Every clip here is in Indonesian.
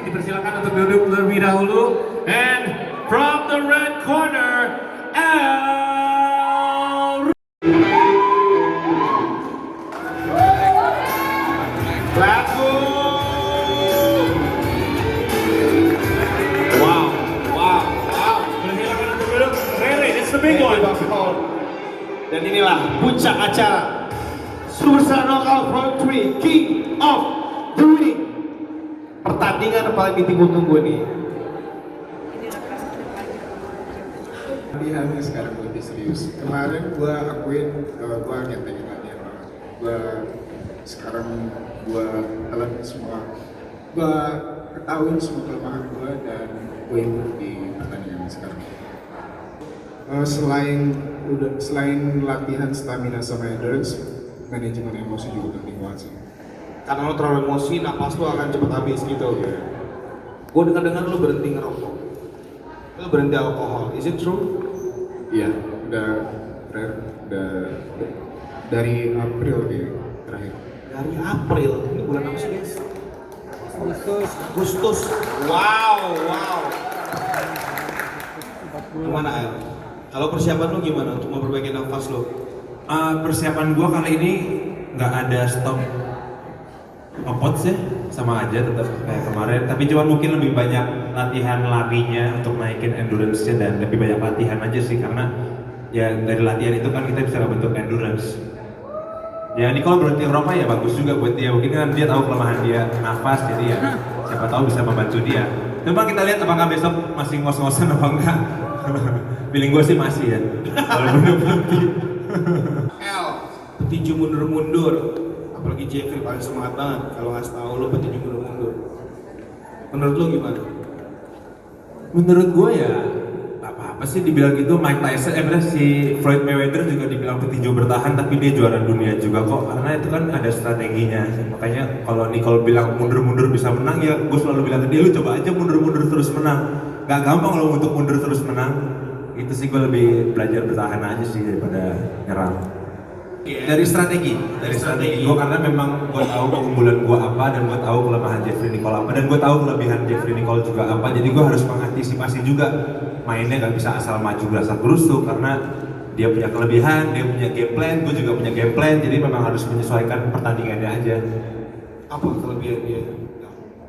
dipersilakan untuk duduk terlebih dahulu. And from the red corner, El Lagu. Wow. Persilakan untuk duduk. Really, it's the big one. Dan inilah puncak acara Superstar Knockout Round 3 King of the Ring. Pertandingan paling ditunggu-tunggu nih. Latihannya sekarang lebih serius. Kemarin gua akuin gua ngentengin latihan banget. Gua telan semua. Gua ketahuin semua kelemahan gua dan gua ikut di pertandingan sekarang. Selain latihan stamina sama endurance, manajemen emosi juga penting banget sih. Karena lo terlalu emosi, napas lo akan cepat habis gitu. Gue dengar lo berhenti ngerokok, lo berhenti alkohol. Is it true? Iya, udah dari April nih terakhir. Dari April, ini bulan apa sih guys? Agustus. Wow. Gimana El? Kalau persiapan lo gimana untuk memperbaiki nafas lo? Persiapan gua kali ini nggak ada stop ngepot sih, sama aja tetap kayak kemarin, tapi cuma mungkin lebih banyak latihan larinya untuk naikin endurance-nya dan lebih banyak latihan aja sih, karena ya dari latihan itu kan kita bisa bentuk endurance. Ya ini kalau berhenti ngerokok ya bagus juga buat dia, mungkin kan dia tahu kelemahan dia nafas, jadi ya siapa tahu bisa membantu dia. Coba kita lihat apakah besok masih ngos-ngosan apa enggak. Feeling gue sih masih ya, kalau belum berhenti. El, petinju mundur-mundur. Apalagi Jeffrey paling semangat banget kalau ngasih tahu lo petinju mundur-mundur. Menurut lo gimana? Menurut gue ya apa sih dibilang gitu. Mike Tyson, si Floyd Mayweather juga dibilang petinju bertahan, tapi dia juara dunia juga kok, karena itu kan ada strateginya. Makanya kalau Nicole bilang mundur-mundur bisa menang, ya gue selalu bilang ke dia, lu coba aja mundur-mundur terus menang. Gak gampang lo untuk mundur terus menang. Itu sih gue lebih belajar bertahan aja sih daripada nyerang. Dari strategi gue, karena memang gue tahu keunggulan gue apa dan gue tahu kelemahan Jeffrey Nicole apa, dan gue tahu kelebihan Jeffrey Nicole juga apa. Jadi gue harus mengantisipasi juga, mainnya gak bisa asal maju berasa gerusuk, karena dia punya kelebihan, dia punya game plan, gue juga punya game plan. Jadi memang harus menyesuaikan pertandingannya aja. Apa kelebihan dia?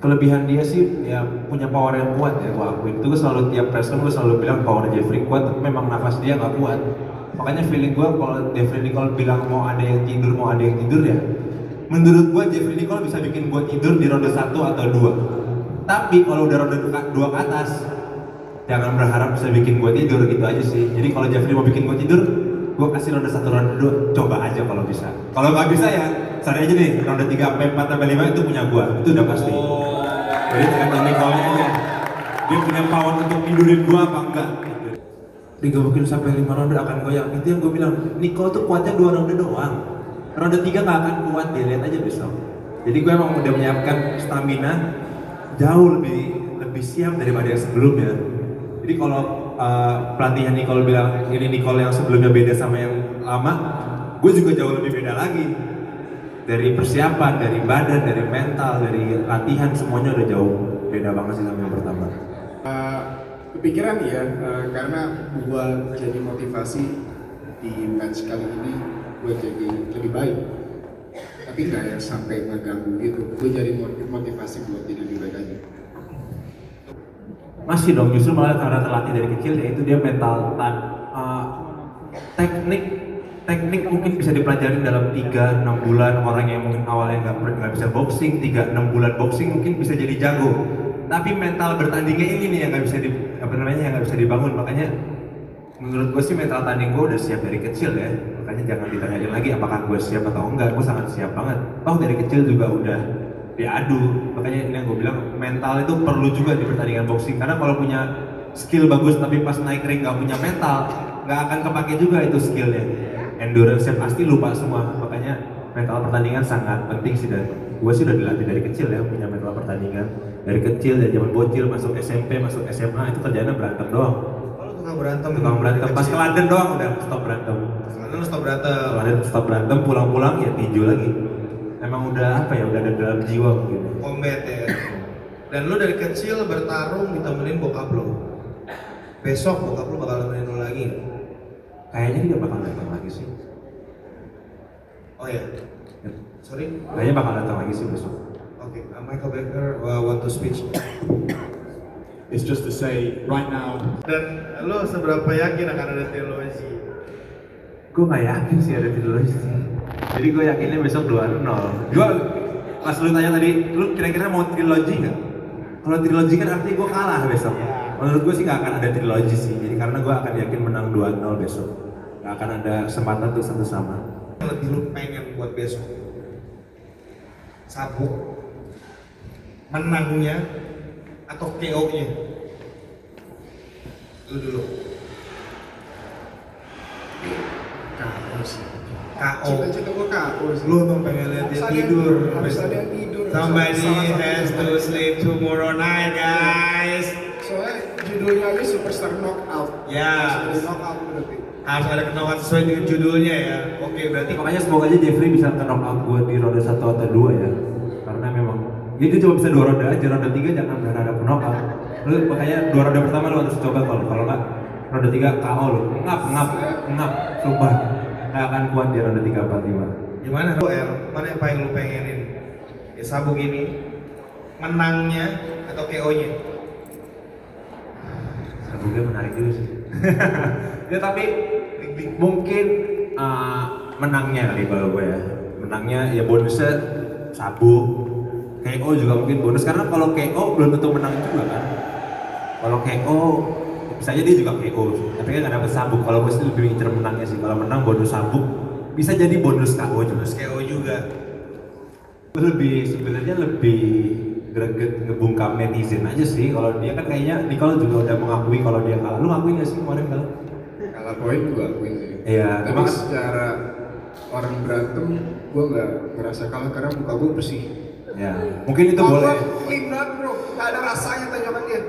Kelebihan dia sih ya punya power yang kuat ya, gue akuin. Itu gue selalu tiap press gue selalu bilang power Jeffrey kuat, tapi memang nafas dia gak kuat. Makanya feeling gue kalau Jeffrey Nicole bilang mau ada yang tidur ya, menurut gue Jeffrey Nicole bisa bikin gue tidur di ronde 1 atau 2. Tapi kalau udah ronde 2 ke atas, jangan berharap bisa bikin gue tidur, gitu aja sih. Jadi kalau Jeffrey mau bikin gue tidur, gue kasih ronde 1, ronde 2, coba aja kalau bisa. Kalau nggak bisa ya, cari aja nih ronde 3, 4, 5 itu punya gue, itu udah pasti. Jadi tergantung Nicole-nya aja, dia punya power untuk tidurin gue apa enggak. Digebukin sampai 5 ronde akan goyang. Itu yang gue bilang, Nicole tuh kuatnya 2 ronde doang. Ronde 3 gak akan kuat, dia lihat aja besok. Jadi gue emang udah menyiapkan stamina jauh lebih siap daripada yang sebelumnya. Jadi kalau pelatihan Nicole bilang ini Nicole yang sebelumnya beda sama yang lama, gue juga jauh lebih beda lagi. Dari persiapan, dari badan, dari mental, dari latihan, semuanya udah jauh beda banget sih sama yang pertama. Kepikiran ya, karena buat jadi motivasi di match kali ini buat jadi lebih baik, tapi nggak yang sampai ngeganggu gitu. Gue jadi motivasi buat jadi lebih baik aja. Masih dong, justru malah karena terlatih dari kecil, yaitu dia mental teknik mungkin bisa dipelajari dalam 3-6 bulan. Orang yang mungkin awalnya nggak bisa boxing, 3-6 bulan boxing mungkin bisa jadi jago. Tapi mental bertandingnya ini nih yang nggak bisa dibangun. Makanya menurut gue sih mental tanding gue udah siap dari kecil ya. Makanya jangan ditanyain lagi apakah gue siap atau enggak. Gue sangat siap banget. Dari kecil juga udah diadu. Makanya ini yang gue bilang, mental itu perlu juga di pertandingan boxing. Karena kalau punya skill bagus tapi pas naik ring nggak punya mental, nggak akan kepake juga itu skillnya. Endurance-nya pasti lupa semua. Makanya mental pertandingan sangat penting sih, dan gue sih udah dilatih dari kecil ya punya mental pertandingan. Dari kecil, dari zaman bocil, masuk SMP, masuk SMA, itu kerjanya berantem doang. Kalau tukang berantem? Tukang berantem, pas ke London doang udah stop berantem. Stop berantem, pulang-pulang ya tinju lagi. Emang udah udah ada dalam jiwa mungkin. Combat ya? Dan lu dari kecil bertarung ditemenin bokap lo. Besok bokap lo bakal nemenin lu lagi. Kayaknya dia bakal datang lagi sih. Oh ya, sorry. Kayaknya bakal datang lagi sih besok. Oke, Michael Becker want to speech. It's just to say right now. Dan lo seberapa yakin akan ada trilogi? Gue gak yakin sih ada trilogi sih. Jadi gue yakinnya besok 2-0. Gue pas lu tanya tadi, lu kira-kira mau trilogi nggak? Kalau trilogi kan artinya gue kalah besok. Menurut gue sih nggak akan ada trilogi sih. Jadi karena gue akan yakin menang 2-0 besok. Nggak akan ada kesempatan untuk satu sama. Yang lebih lu pengen buat besok? Sabuk menangnya atau KO-nya? Lu dulu. KO sih. KO. Cita-cita gue KO sih. Lu emang pengen lihat dia tidur. Harus ada yang tidur. Somebody Salah satu has to sleep tomorrow night, guys. Soalnya judulnya aja Superstar Knockout. Ya. Harus ada knockout berarti. Harus ada knockout sesuai dengan judulnya ya. Oke, berarti Makanya semoga aja Jeffrey bisa ke knock out gue di ronde 1 atau 2 ya. Karena memang ya dia cuma bisa 2 ronde aja, ronde 3 jangan berharap knock out. Lu makanya 2 ronde pertama lu harus coba kalau nggak ronde 3 KO lu. Ngap, sumpah. Nggak akan kuat di ronde 3 4 5. gimana lu El? Mana yang paling lu pengenin? Ya sabuk ini menangnya atau KO-nya? Sabuknya menarik juga sih. Ya tapi mungkin menangnya kali kalau gue ya. Menangnya ya bonusnya sabuk. KO juga mungkin bonus karena kalau KO belum tentu menang juga kan. Kalau KO bisa aja dia juga KO, tapi kan nggak dapet sabuk. Kalau gue sih lebih incer menangnya sih. Kalau menang bonus sabuk, bisa jadi bonus KO juga. Terus KO juga. Sebenarnya lebih greget ngebungkam netizen aja sih. Kalau dia kan kayaknya Nicole juga udah mengakui kalau dia kalah. Lu ngakuin nggak sih kemarin kalau? Kalah poin juga akuin sih. Iya, Tapi cuma kan- secara orang berantem, gue nggak ngerasa kalah karena muka gue bersih. Ya, mungkin itu boleh. Clean banget bro, nggak ada rasanya tanjakan dia.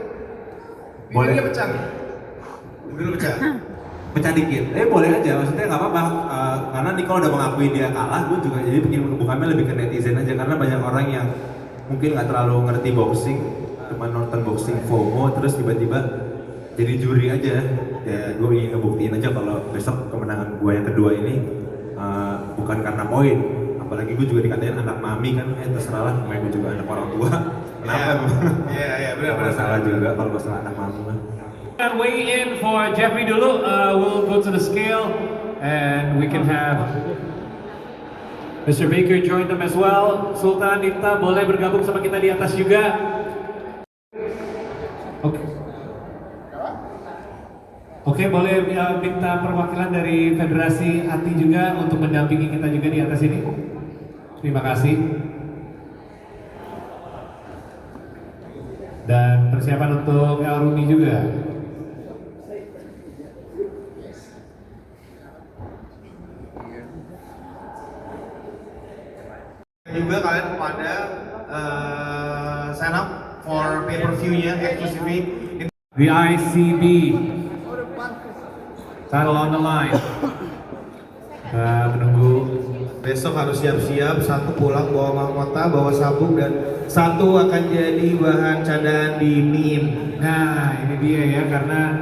Boleh. Dia pecah. Dulu pecah. Pecah dikit, boleh aja, maksudnya nggak apa-apa. Karena Nicole udah mengakui dia kalah, gue juga jadi bikin ngebukanya lebih ke netizen aja. Karena banyak orang yang mungkin nggak terlalu ngerti boxing, cuma nonton boxing FOMO, terus tiba-tiba jadi juri aja. Ya, gue ingin ngebuktiin aja kalau besok kemenangan gue yang kedua ini bukan karena poin. Apalagi gue juga dikatain anak mami kan, terserah lah, namanya gue juga anak orang tua. Kenapa? Iya, benar. Salah juga kalau gue salah anak mami mah. And weigh in for Jeffrey dulu. We'll go to the scale and we can have Mr. Baker join them as well. Sultan, Dita boleh bergabung sama kita di atas juga. Oke. Oke, boleh minta perwakilan dari Federasi Hati juga untuk mendampingi kita juga di atas ini. Terima kasih. Dan persiapan untuk El Rumi juga. Juga kalian pada sign up for pay-per-view-nya exclusively. The ICB title on the line. Menunggu. Besok harus siap-siap, satu pulang bawa mahkota, bawa sabuk, dan satu akan jadi bahan candaan di meme. Nah, ini dia ya, karena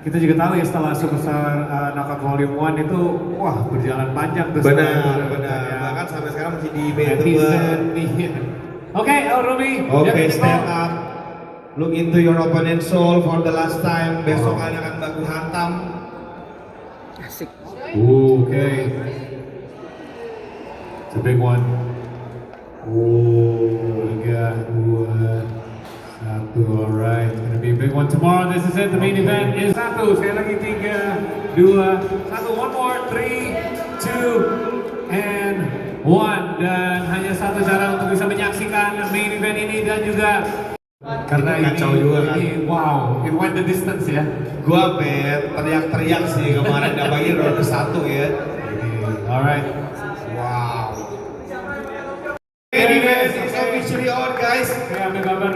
kita juga tahu ya setelah Superstar Knockout Volume 1 itu wah berjalan panjang tuh. Benar. Ya. Bahkan sampai sekarang masih di Netizen nih. Oke, El Rumi. Oke, stand up. Look into your opponent soul for the last time. Besok kalian akan baku hantam. Okay. It's a big one. Tiga, dua, satu. Alright, it's gonna be a big one tomorrow. This is it. The main event is satu. Sekali lagi 3, 2, 1. One more. 3, 2, and 1. Dan hanya satu cara untuk bisa menyaksikan main event ini dan juga karena Ini kacau juga kan. ini, wow, it went the distance ya. Gua teriak-teriak sih kemarin dapetin ronde 1 ya. Alright. Wow. Main event is officially on, guys. Oke, ambil gambar